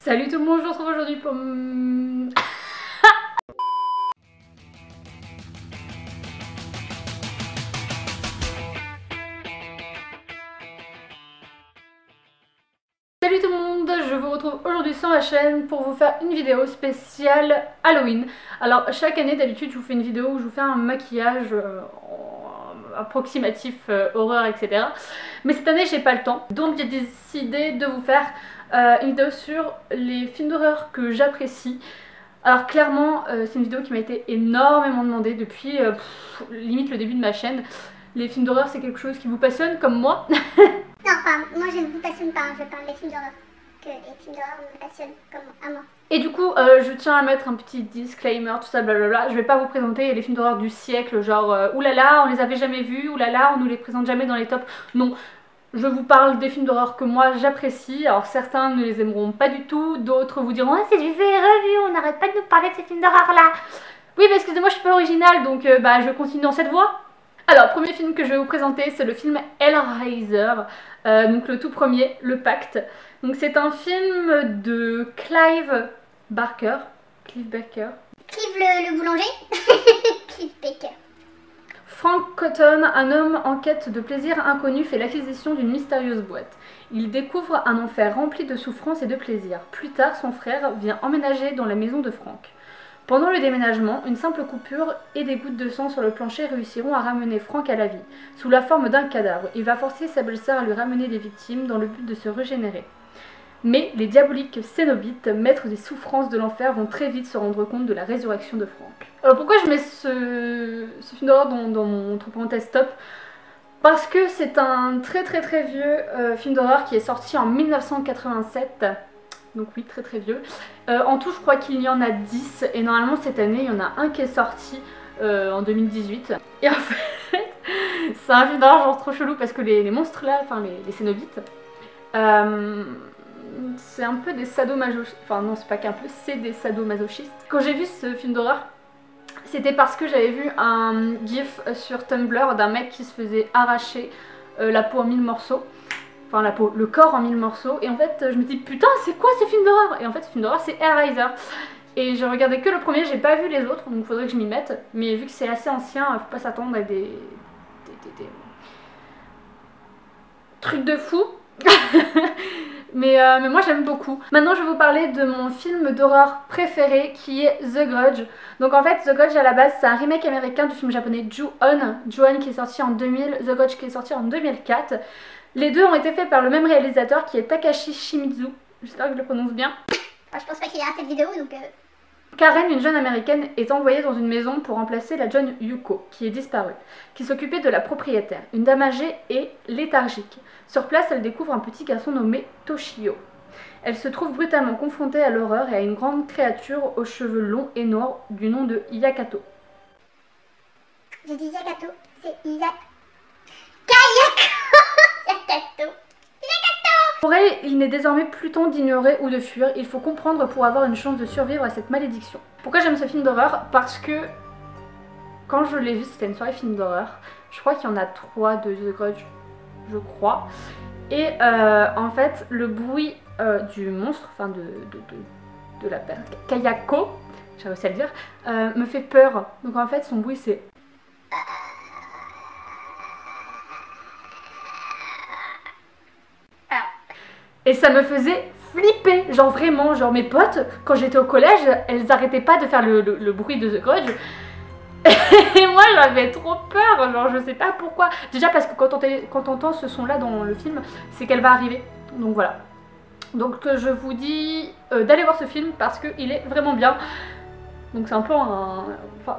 Salut tout le monde, je vous retrouve aujourd'hui pour... Salut tout le monde, je vous retrouve aujourd'hui sur ma chaîne pour vous faire une vidéo spéciale Halloween. Alors chaque année d'habitude je vous fais une vidéo où je vous fais un maquillage approximatif, horreur, etc. Mais cette année j'ai pas le temps, donc j'ai décidé de vous faire une vidéo sur les films d'horreur que j'apprécie. Alors clairement c'est une vidéo qui m'a été énormément demandée depuis limite le début de ma chaîne. Les films d'horreur c'est quelque chose qui vous passionne comme moi. Non, enfin, moi je ne vous passionne pas, je parle des films d'horreur. Que les films d'horreur me passionnent comme à moi. Et du coup, je tiens à mettre un petit disclaimer, tout ça, blablabla. Je vais pas vous présenter les films d'horreur du siècle, genre oulala, on les avait jamais vus, oulala, on nous les présente jamais dans les tops. Non, je vous parle des films d'horreur que moi j'apprécie. Alors certains ne les aimeront pas du tout, d'autres vous diront ah, c'est du vu et revu, on n'arrête pas de nous parler de ces films d'horreur là. Oui, mais excusez-moi, je suis pas originale, donc je continue dans cette voie. Alors, premier film que je vais vous présenter, c'est le film Hellraiser, donc le tout premier, Le Pacte. Donc c'est un film de Clive Barker. Clive Le boulanger. Clive Baker. Frank Cotton, un homme en quête de plaisir inconnu, fait l'acquisition d'une mystérieuse boîte. Il découvre un enfer rempli de souffrance et de plaisir. Plus tard, son frère vient emménager dans la maison de Frank. Pendant le déménagement, une simple coupure et des gouttes de sang sur le plancher réussiront à ramener Frank à la vie, sous la forme d'un cadavre. Il va forcer sa belle-sœur à lui ramener des victimes dans le but de se régénérer. Mais les diaboliques Cénobites, maîtres des souffrances de l'enfer, vont très vite se rendre compte de la résurrection de Frank. Alors pourquoi je mets ce film d'horreur dans mon entre parenthèses top? Parce que c'est un très vieux film d'horreur qui est sorti en 1987. Donc oui, très vieux. En tout, je crois qu'il y en a 10 et normalement cette année, il y en a un qui est sorti en 2018. Et en fait, c'est un film d'horreur genre trop chelou parce que les monstres là, enfin les Cénobites, c'est un peu des sadomasochistes. Enfin non, c'est pas qu'un peu, c'est des sadomasochistes. Quand j'ai vu ce film d'horreur, c'était parce que j'avais vu un gif sur Tumblr d'un mec qui se faisait arracher la peau en 1000 morceaux. Enfin la peau, le corps en 1000 morceaux. Et en fait je me dis putain c'est quoi ce film d'horreur? Et en fait ce film d'horreur c'est Hellraiser. Et je regardais que le premier, j'ai pas vu les autres, donc faudrait que je m'y mette. Mais vu que c'est assez ancien, faut pas s'attendre à des trucs de fou. mais moi j'aime beaucoup. Maintenant je vais vous parler de mon film d'horreur préféré qui est The Grudge. Donc en fait The Grudge à la base c'est un remake américain du film japonais Ju-On qui est sorti en 2000, The Grudge qui est sorti en 2004. Les deux ont été faits par le même réalisateur qui est Takashi Shimizu. J'espère que je le prononce bien. Enfin, je pense pas qu'il verra cette vidéo donc... Karen, une jeune américaine, est envoyée dans une maison pour remplacer la jeune Yuko, qui est disparue, qui s'occupait de la propriétaire, une dame âgée et léthargique. Sur place, elle découvre un petit garçon nommé Toshio. Elle se trouve brutalement confrontée à l'horreur et à une grande créature aux cheveux longs et noirs du nom de Yakato. J'ai dit Yakato, c'est Kayako. Yakato. Pour elle, il n'est désormais plus temps d'ignorer ou de fuir, il faut comprendre pour avoir une chance de survivre à cette malédiction. Pourquoi j'aime ce film d'horreur? Parce que quand je l'ai vu, c'était une soirée film d'horreur. Je crois qu'il y en a 3 de The Grudge, je crois. Et en fait, le bruit du monstre, enfin de la Kayako, j'ai réussi à le dire, me fait peur. Donc en fait, son bruit c'est... Et ça me faisait flipper, genre vraiment, genre mes potes, quand j'étais au collège, elles arrêtaient pas de faire le bruit de The Grudge. Et moi j'avais trop peur, genre je sais pas pourquoi. Déjà parce que quand on entend ce son là dans le film, c'est qu'elle va arriver. Donc voilà. Donc je vous dis d'aller voir ce film parce qu'il est vraiment bien. Donc c'est un peu un... Enfin,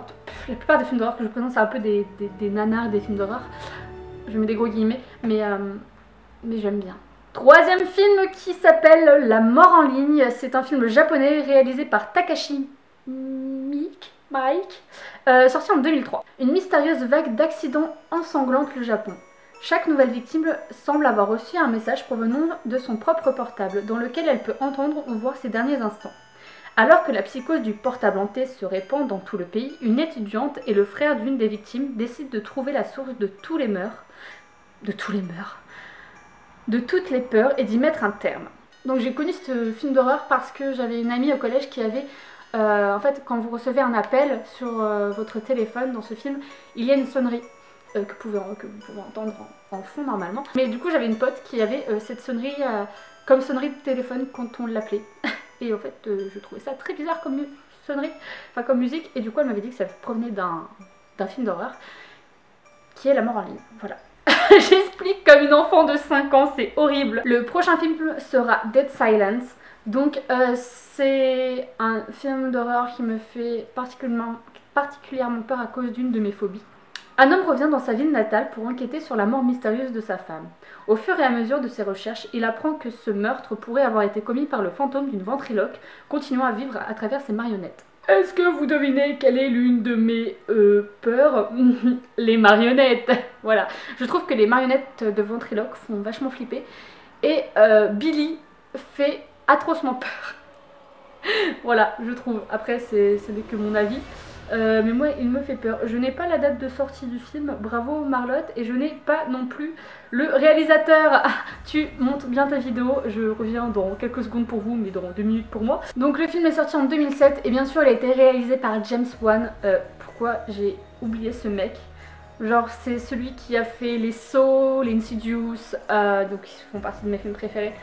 la plupart des films d'horreur que je présente c'est un peu des nanars, des films d'horreur. Je mets des gros guillemets, mais j'aime bien. Troisième film qui s'appelle La mort en ligne, c'est un film japonais réalisé par Takashi Miike, sorti en 2003. Une mystérieuse vague d'accidents ensanglante le Japon. Chaque nouvelle victime semble avoir reçu un message provenant de son propre portable, dans lequel elle peut entendre ou voir ses derniers instants. Alors que la psychose du portable hanté se répand dans tout le pays, une étudiante et le frère d'une des victimes décident de trouver la source de tous les mœurs, de toutes les peurs et d'y mettre un terme. Donc j'ai connu ce film d'horreur parce que j'avais une amie au collège qui avait... en fait, quand vous recevez un appel sur votre téléphone dans ce film, il y a une sonnerie que vous pouvez entendre en fond normalement. Mais du coup, j'avais une pote qui avait cette sonnerie comme sonnerie de téléphone quand on l'appelait. Et en fait, je trouvais ça très bizarre comme sonnerie, enfin comme musique. Et du coup, elle m'avait dit que ça provenait d'un film d'horreur qui est La mort en ligne. Voilà. J'explique comme une enfant de 5 ans, c'est horrible. Le prochain film sera Dead Silence. Donc c'est un film d'horreur qui me fait particulièrement peur à cause d'une de mes phobies. Un homme revient dans sa ville natale pour enquêter sur la mort mystérieuse de sa femme. Au fur et à mesure de ses recherches, il apprend que ce meurtre pourrait avoir été commis par le fantôme d'une ventriloque, continuant à vivre à travers ses marionnettes. Est-ce que vous devinez quelle est l'une de mes peurs? Les marionnettes. Voilà. Je trouve que les marionnettes de ventriloque font vachement flipper. Et Billy fait atrocement peur. Voilà, je trouve. Après, ce n'est que mon avis. Mais moi, il me fait peur. Je n'ai pas la date de sortie du film, bravo Marlotte, et je n'ai pas non plus le réalisateur. Ah, tu montes bien ta vidéo, je reviens dans quelques secondes pour vous, mais dans 2 minutes pour moi. Donc le film est sorti en 2007, et bien sûr, il a été réalisé par James Wan. Pourquoi j'ai oublié ce mec? Genre, c'est celui qui a fait les Saw, les Insidious, donc ils font partie de mes films préférés.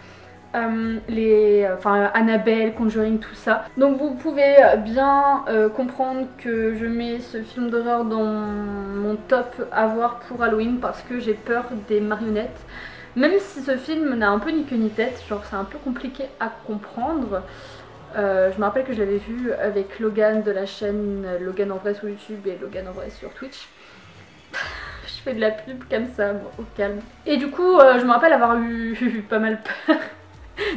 Annabelle, Conjuring, tout ça. Donc vous pouvez bien comprendre que je mets ce film d'horreur dans mon top à voir pour Halloween parce que j'ai peur des marionnettes. Même si ce film n'a un peu ni queue ni tête, genre c'est un peu compliqué à comprendre. Je me rappelle que je l'avais vu avec Logan de la chaîne Logan en vrai sur YouTube et Logan en vrai sur Twitch. Je fais de la pub comme ça, moi, au calme. Et du coup, je me rappelle avoir eu pas mal peur.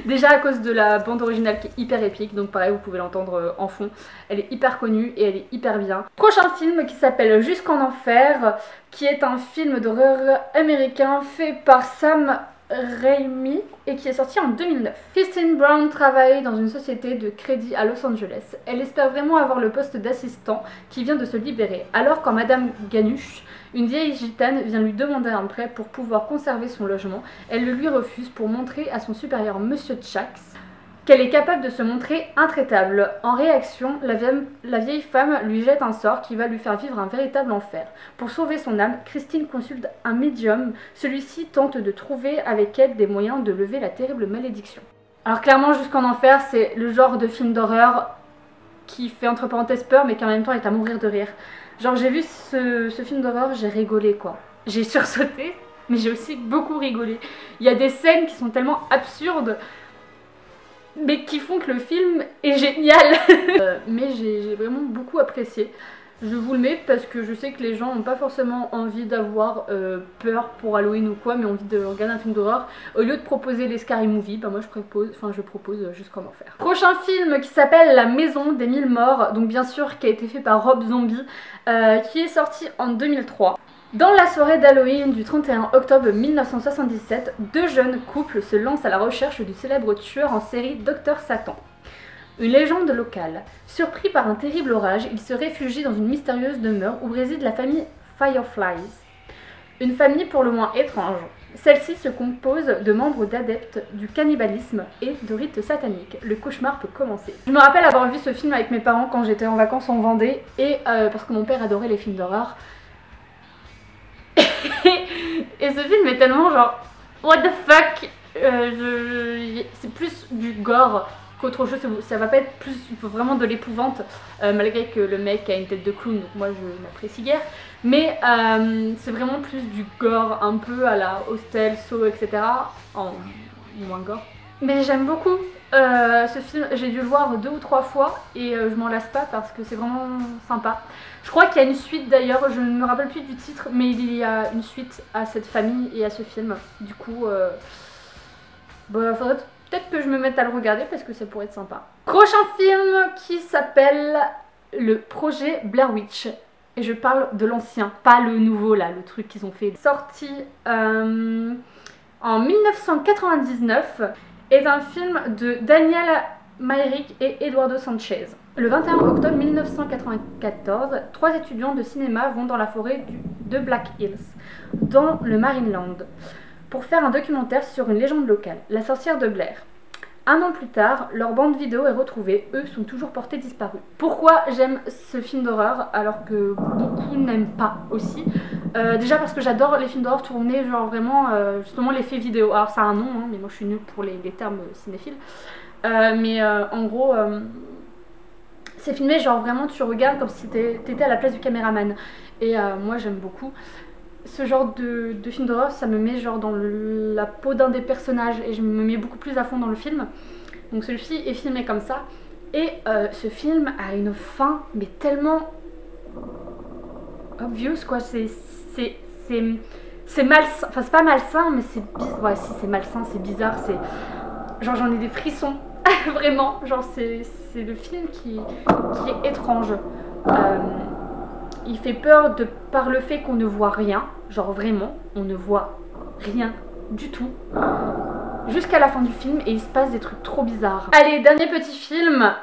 Déjà à cause de la bande originale qui est hyper épique, donc pareil vous pouvez l'entendre en fond. Elle est hyper connue et elle est hyper bien. Prochain film qui s'appelle Jusqu'en Enfer, qui est un film d'horreur américain fait par Sam Raimi et qui est sorti en 2009. Christine Brown travaille dans une société de crédit à Los Angeles. Elle espère vraiment avoir le poste d'assistant qui vient de se libérer. Alors quand Madame Ganuche, une vieille gitane, vient lui demander un prêt pour pouvoir conserver son logement, elle le lui refuse pour montrer à son supérieur Monsieur Chax qu'elle est capable de se montrer intraitable. En réaction, la vieille femme lui jette un sort qui va lui faire vivre un véritable enfer. Pour sauver son âme, Christine consulte un médium. Celui-ci tente de trouver avec elle des moyens de lever la terrible malédiction. Alors clairement, Jusqu'en Enfer, c'est le genre de film d'horreur qui fait entre parenthèses peur mais qui en même temps est à mourir de rire. Genre j'ai vu ce film d'horreur, j'ai rigolé quoi. J'ai sursauté, mais j'ai aussi beaucoup rigolé. Il y a des scènes qui sont tellement absurdes, mais qui font que le film est génial. Mais j'ai vraiment beaucoup apprécié. Je vous le mets parce que je sais que les gens n'ont pas forcément envie d'avoir peur pour Halloween ou quoi, mais envie de regarder un film d'horreur. Au lieu de proposer les Scary Movie, bah moi je propose Jusqu'en Enfer. Prochain film qui s'appelle La Maison des Mille Morts, donc bien sûr qui a été fait par Rob Zombie, qui est sorti en 2003. Dans la soirée d'Halloween du 31 octobre 1977, 2 jeunes couples se lancent à la recherche du célèbre tueur en série Dr Satan. Une légende locale. Surpris par un terrible orage, ils se réfugient dans une mystérieuse demeure où réside la famille Fireflies. Une famille pour le moins étrange. Celle-ci se compose de membres d'adeptes du cannibalisme et de rites sataniques. Le cauchemar peut commencer. Je me rappelle avoir vu ce film avec mes parents quand j'étais en vacances en Vendée et parce que mon père adorait les films d'horreur. Et ce film est tellement genre what the fuck, c'est plus du gore qu'autre chose, ça va pas être plus vraiment de l'épouvante, malgré que le mec a une tête de clown, donc moi je n'apprécie guère, mais c'est vraiment plus du gore, un peu à la Hostel, Saw, etc. en moins gore. Mais j'aime beaucoup ce film, j'ai dû le voir 2 ou 3 fois et je m'en lasse pas parce que c'est vraiment sympa. Je crois qu'il y a une suite d'ailleurs, je ne me rappelle plus du titre, mais il y a une suite à cette famille et à ce film. Du coup, faudrait peut-être que je me mette à le regarder parce que ça pourrait être sympa. Prochain film qui s'appelle Le Projet Blair Witch. Et je parle de l'ancien, pas le nouveau là, le truc qu'ils ont fait. Sorti en 1999, est un film de Daniel Myrick et Eduardo Sanchez. Le 21 octobre 1994, 3 étudiants de cinéma vont dans la forêt de Black Hills, dans le Maryland, pour faire un documentaire sur une légende locale, la sorcière de Blair. Un an plus tard, leur bande vidéo est retrouvée, eux sont toujours portés disparus. Pourquoi j'aime ce film d'horreur alors que beaucoup n'aiment pas aussi? Déjà parce que j'adore les films d'horreur tournés genre vraiment justement l'effet vidéo. Alors ça a un nom hein, mais moi je suis nulle pour les termes cinéphiles. En gros c'est filmé genre vraiment tu regardes comme si t'étais à la place du caméraman. Et moi j'aime beaucoup. Ce genre de film d'horreur, ça me met genre dans la peau d'un des personnages et je me mets beaucoup plus à fond dans le film. Donc celui-ci est filmé comme ça. Et ce film a une fin, mais tellement obvious quoi. C'est malsain, enfin c'est pas malsain, mais c'est bizarre. Ouais, si c'est malsain, c'est bizarre. C'est genre j'en ai des frissons, vraiment. Genre c'est le film qui est étrange. Il fait peur par le fait qu'on ne voit rien, genre vraiment, on ne voit rien du tout, jusqu'à la fin du film et il se passe des trucs trop bizarres. Allez, dernier petit film,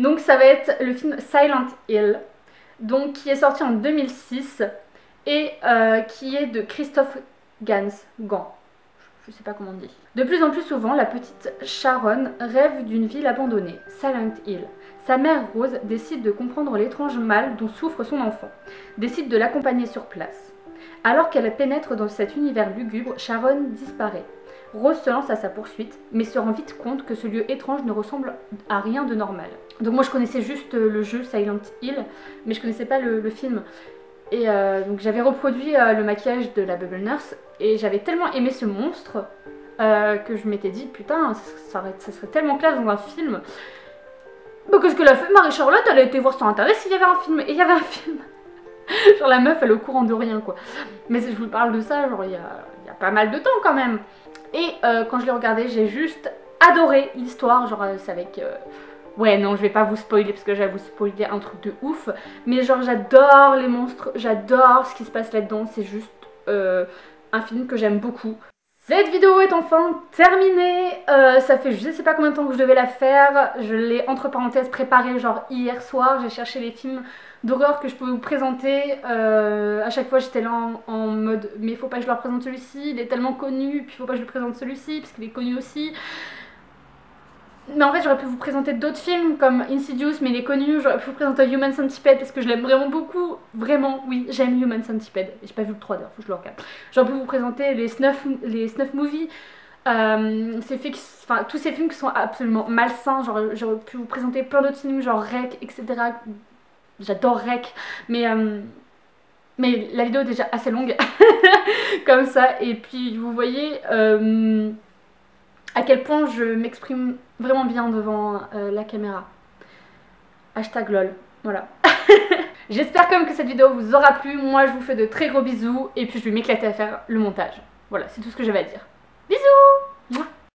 donc ça va être le film Silent Hill, donc qui est sorti en 2006 et qui est de Christophe Gans, je sais pas comment on dit. De plus en plus souvent, la petite Sharon rêve d'une ville abandonnée, Silent Hill. Sa mère Rose décide de comprendre l'étrange mal dont souffre son enfant, décide de l'accompagner sur place. Alors qu'elle pénètre dans cet univers lugubre, Sharon disparaît. Rose se lance à sa poursuite, mais se rend vite compte que ce lieu étrange ne ressemble à rien de normal. Donc moi je connaissais juste le jeu Silent Hill, mais je connaissais pas le film. Et donc j'avais reproduit le maquillage de la Bubble Nurse et j'avais tellement aimé ce monstre que je m'étais dit putain ça serait tellement classe dans un film. Bah, qu'est-ce que l'a fait Marie-Charlotte? Elle a été voir sur internet s'il y avait un film, et il y avait un film. Genre la meuf elle est au courant de rien quoi. Mais si je vous parle de ça, genre il y a pas mal de temps quand même. Et quand je l'ai regardé, j'ai juste adoré l'histoire, genre c'est avec... Ouais non je vais pas vous spoiler parce que je vais vous spoiler un truc de ouf. Mais genre j'adore les monstres, j'adore ce qui se passe là-dedans, c'est juste un film que j'aime beaucoup. Cette vidéo est enfin terminée, ça fait je sais pas combien de temps que je devais la faire, je l'ai entre parenthèses préparée genre hier soir, j'ai cherché les films d'horreur que je pouvais vous présenter, à chaque fois j'étais là en mode mais faut pas que je leur présente celui-ci, il est tellement connu, puis faut pas que je lui présente celui-ci parce qu'il est connu aussi. Mais en fait j'aurais pu vous présenter d'autres films comme Insidious mais il est connu, j'aurais pu vous présenter Human Centipede parce que je l'aime vraiment beaucoup, vraiment oui j'aime Human Centipede, j'ai pas vu le 3 d'ailleurs, faut que je le regarde. J'aurais pu vous présenter les Snuff Movies, tous ces films qui sont absolument malsains, j'aurais pu vous présenter plein d'autres films genre Rec etc. J'adore Rec mais la vidéo est déjà assez longue comme ça et puis vous voyez à quel point je m'exprime vraiment bien devant la caméra. Hashtag lol, voilà. J'espère quand même que cette vidéo vous aura plu. Moi je vous fais de très gros bisous et puis je vais m'éclater à faire le montage. Voilà, c'est tout ce que j'avais à dire. Bisous!